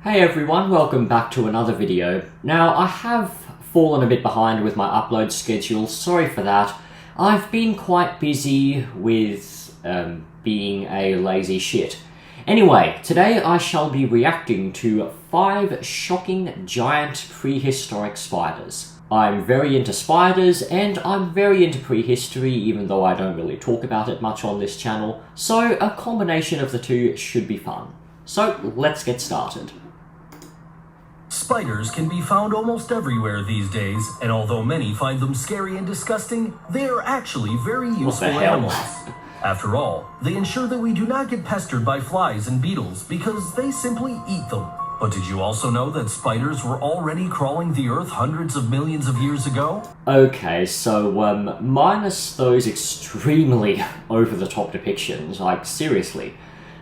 Hey everyone, welcome back to another video. Now, I have fallen a bit behind with my upload schedule, sorry for that. I've been quite busy with being a lazy shit. Anyway, today I shall be reacting to 5 shocking giant prehistoric spiders. I'm very into spiders, and I'm very into prehistory, even though I don't really talk about it much on this channel, so a combination of the two should be fun. So, let's get started. Spiders can be found almost everywhere these days, and although many find them scary and disgusting, they are actually very useful animals. After all, they ensure that we do not get pestered by flies and beetles because they simply eat them. But did you also know that spiders were already crawling the earth hundreds of millions of years ago? Okay, so minus those extremely over-the-top depictions, like seriously.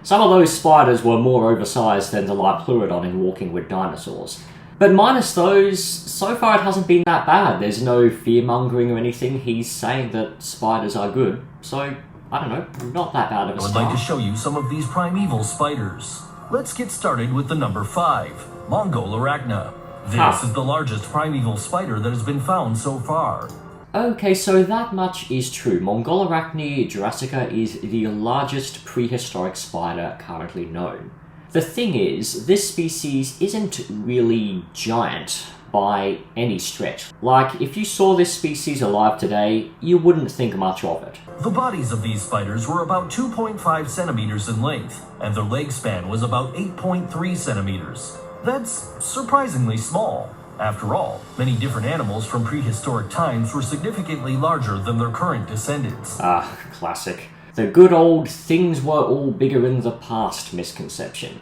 Some of those spiders were more oversized than the Arthropleura in Walking with Dinosaurs. But minus those, so far it hasn't been that bad. There's no fear-mongering or anything. He's saying that spiders are good. So, I don't know, not that bad of a start. I would like to show you some of these primeval spiders. Let's get started with the number 5, Megaracta. This is the largest primeval spider that has been found so far. Okay, so that much is true. Megaracta jurassica is the largest prehistoric spider currently known. The thing is, this species isn't really giant by any stretch. Like, if you saw this species alive today, you wouldn't think much of it. The bodies of these spiders were about 2.5 centimeters in length, and their leg span was about 8.3 centimeters. That's surprisingly small. After all, many different animals from prehistoric times were significantly larger than their current descendants. Ah, classic. The good old things were all bigger in the past misconception.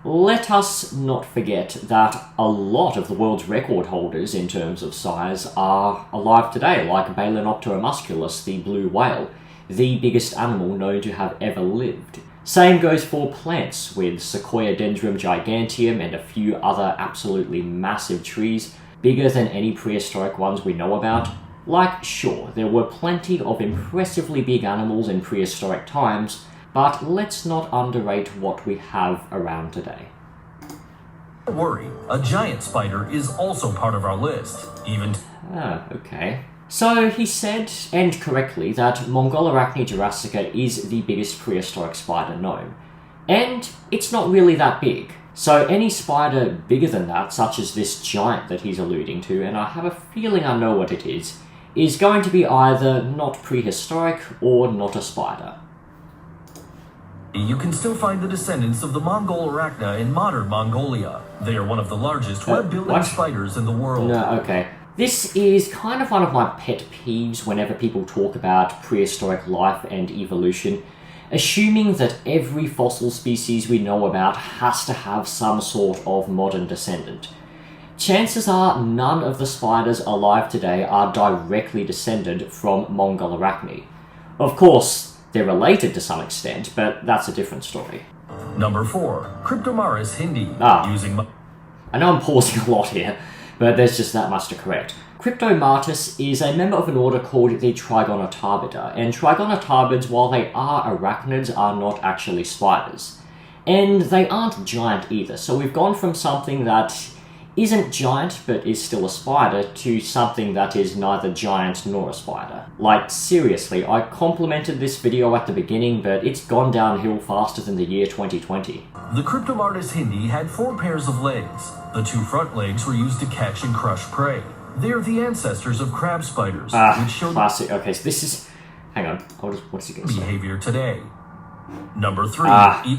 Let us not forget that a lot of the world's record holders in terms of size are alive today, like Balaenoptera musculus, the blue whale, the biggest animal known to have ever lived. Same goes for plants, with Sequoia dendron giganteum and a few other absolutely massive trees, bigger than any prehistoric ones we know about. Like, sure, there were plenty of impressively big animals in prehistoric times, but let's not underrate what we have around today. Don't worry, a giant spider is also part of our list, Okay. So he said, and correctly, that Megaracta jurassica is the biggest prehistoric spider known. And it's not really that big. So any spider bigger than that, such as this giant that he's alluding to, and I have a feeling I know what it is going to be either not prehistoric or not a spider. You can still find the descendants of the Megaracta in modern Mongolia. They are one of the largest web-building spiders in the world. No, okay. This is kind of one of my pet peeves whenever people talk about prehistoric life and evolution, assuming that every fossil species we know about has to have some sort of modern descendant. Chances are none of the spiders alive today are directly descended from Megaracta. Of course, they're related to some extent, but that's a different story. Number 4, Cryptomaris hindi. I know I'm pausing a lot here, but there's just that much to correct. Martus is a member of an order called the Trigona Tarantula, and Trigona Tarantula, while they are arachnids, are not actually spiders. And they aren't giant either, so we've gone from something that isn't giant but is still a spider to something that is neither giant nor a spider. Like, seriously, I complimented this video at the beginning, but it's gone downhill faster than the year 2020. The Cryptomaris hindi had 4 pairs of legs. The 2 front legs were used to catch and crush prey. They are the ancestors of crab spiders, which show classic. Okay, so this is... Hang on, what's he going to say? Behavior today. Number 3.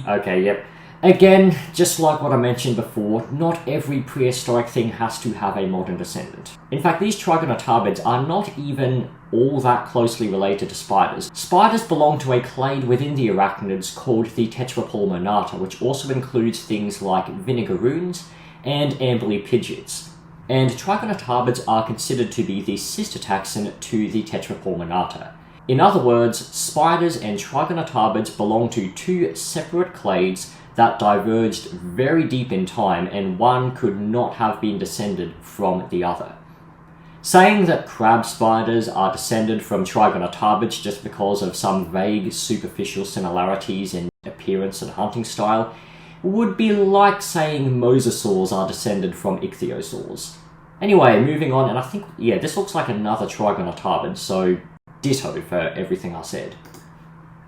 Okay, yep. Again, just like what I mentioned before, not every prehistoric thing has to have a modern descendant. In fact, these Trigona Tarantula are not even all that closely related to spiders. Spiders belong to a clade within the arachnids called the Tetrapulmonata, which also includes things like vinegaroons and amblypygids. And Trigona Tarantula are considered to be the sister taxon to the Tetrapulmonata. In other words, spiders and Trigona Tarantula belong to 2 separate clades that diverged very deep in time, and one could not have been descended from the other. Saying that crab spiders are descended from Trigona Tarantula just because of some vague superficial similarities in appearance and hunting style would be like saying mosasaurs are descended from ichthyosaurs. Anyway, moving on, and I think, yeah, this looks like another Trigona Tarantula, so ditto for everything I said.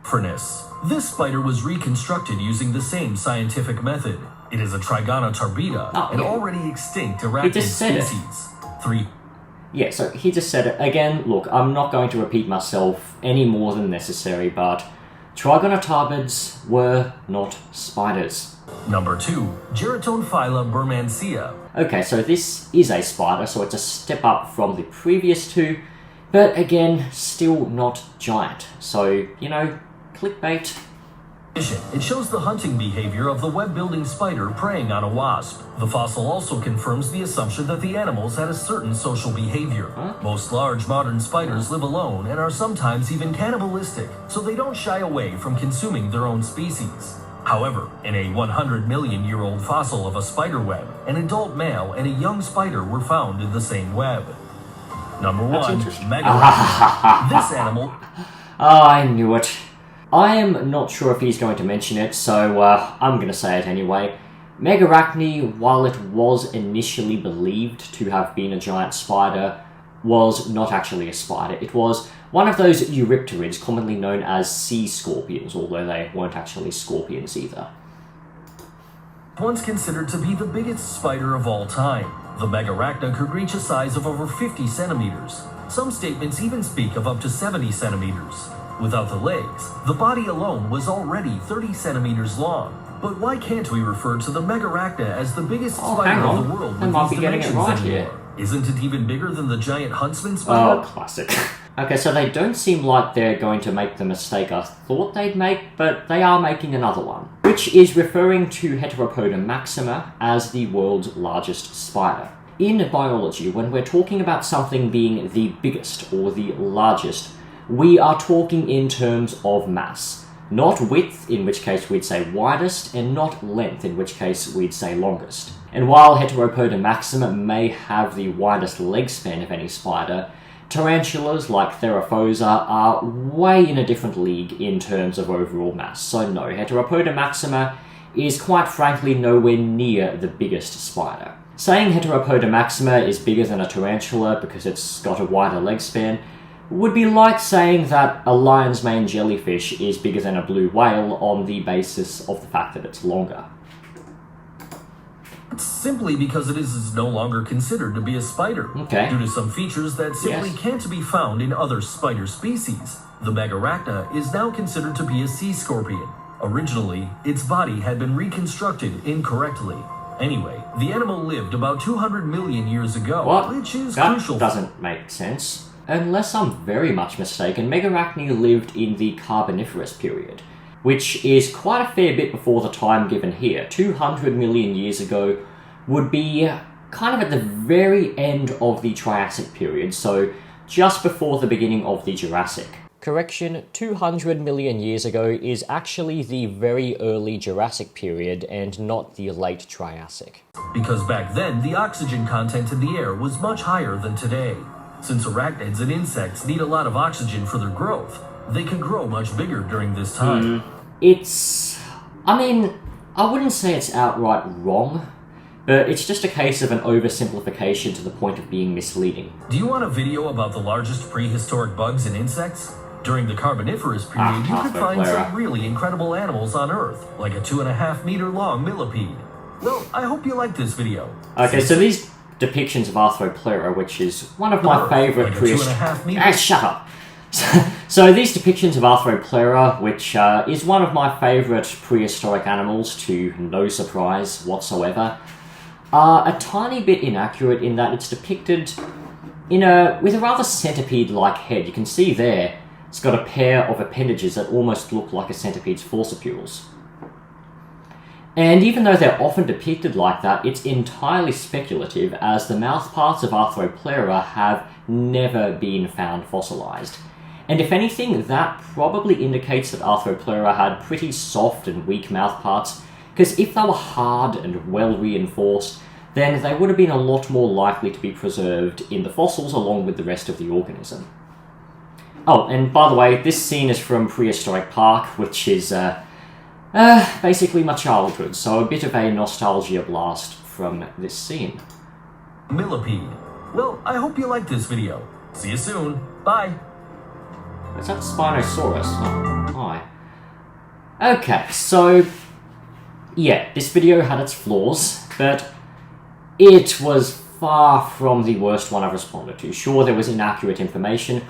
Furnace. This spider was reconstructed using the same scientific method. It is a Trigona Tarantula, an already extinct arachnid species. 3. Yeah, so he just said it. Again, look, I'm not going to repeat myself any more than necessary, but Trigona Tarantula were not spiders. Number 2. Geriton Phylabermancia. Okay, so this is a spider, so it's a step up from the previous two, but again, still not giant. So, you know, clickbait. It shows the hunting behavior of the web-building spider preying on a wasp. The fossil also confirms the assumption that the animals had a certain social behavior. Most large modern spiders live alone and are sometimes even cannibalistic, so they don't shy away from consuming their own species. However, in a 100-million-year-old fossil of a spider web, an adult male and a young spider were found in the same web. Number 1, Megaracta. This animal... Oh, I knew it. I am not sure if he's going to mention it, so I'm going to say it anyway. Megaracta, while it was initially believed to have been a giant spider, was not actually a spider. It was one of those eurypterids commonly known as sea scorpions, although they weren't actually scorpions either. Once considered to be the biggest spider of all time, the Megaracta could reach a size of over 50 centimeters. Some statements even speak of up to 70 centimeters. Without the legs, the body alone was already 30 centimeters long. But why can't we refer to the Megaracta as the biggest spider of the world with these dimensions anymore? Isn't it even bigger than the giant huntsman spider? Oh, classic. Okay, so they don't seem like they're going to make the mistake I thought they'd make, but they are making another one, which is referring to Heteropoda maxima as the world's largest spider. In biology, when we're talking about something being the biggest or the largest, we are talking in terms of mass. Not width, in which case we'd say widest, and not length, in which case we'd say longest. And while Heteropoda maxima may have the widest leg span of any spider, tarantulas like Theraphosa are way in a different league in terms of overall mass. So no, Heteropoda maxima is quite frankly nowhere near the biggest spider. Saying Heteropoda maxima is bigger than a tarantula because it's got a wider leg span would be like saying that a lion's mane jellyfish is bigger than a blue whale on the basis of the fact that it's longer. Simply because it is no longer considered to be a spider, due to some features that simply can't be found in other spider species. The Megaracta is now considered to be a sea scorpion. Originally, its body had been reconstructed incorrectly. Anyway, the animal lived about 200 million years ago, which is crucial. That doesn't make sense. Unless I'm very much mistaken, Megaracta lived in the Carboniferous Period, which is quite a fair bit before the time given here. 200 million years ago would be kind of at the very end of the Triassic period, so just before the beginning of the Jurassic. Correction, 200 million years ago is actually the very early Jurassic period and not the late Triassic. Because back then, the oxygen content in the air was much higher than today. Since arachnids and insects need a lot of oxygen for their growth, they can grow much bigger during this time. I wouldn't say it's outright wrong, but it's just a case of an oversimplification to the point of being misleading. Do you want a video about the largest prehistoric bugs and insects? During the Carboniferous period, you could find some really incredible animals on Earth, like a 2.5-meter long millipede. Well, I hope you like this video. Okay, so these depictions of Arthropleura, which is one of my favourite prehistoric... shut up! So these depictions of Arthropleura, which is one of my favourite prehistoric animals, to no surprise whatsoever, are a tiny bit inaccurate in that it's depicted with a rather centipede-like head. You can see there, it's got a pair of appendages that almost look like a centipede's forcipules. And even though they're often depicted like that, it's entirely speculative, as the mouthparts of Arthropleura have never been found fossilized. And if anything, that probably indicates that Arthropleura had pretty soft and weak mouthparts, because if they were hard and well reinforced, then they would have been a lot more likely to be preserved in the fossils along with the rest of the organism. Oh, and by the way, this scene is from Prehistoric Park, which is basically my childhood, so a bit of a nostalgia blast from this scene. Millipede. Well, I hope you liked this video. See you soon. Bye. Is that Spinosaurus? Oh, hi. Okay, so yeah, this video had its flaws, but it was far from the worst one I've responded to. Sure, there was inaccurate information,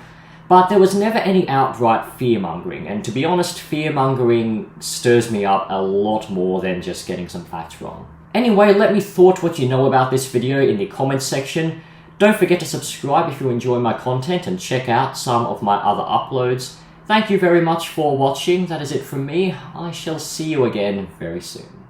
but there was never any outright fear-mongering, and to be honest, fear-mongering stirs me up a lot more than just getting some facts wrong. Anyway, let me thought what you know about this video in the comments section. Don't forget to subscribe if you enjoy my content and check out some of my other uploads. Thank you very much for watching. That is it from me. I shall see you again very soon.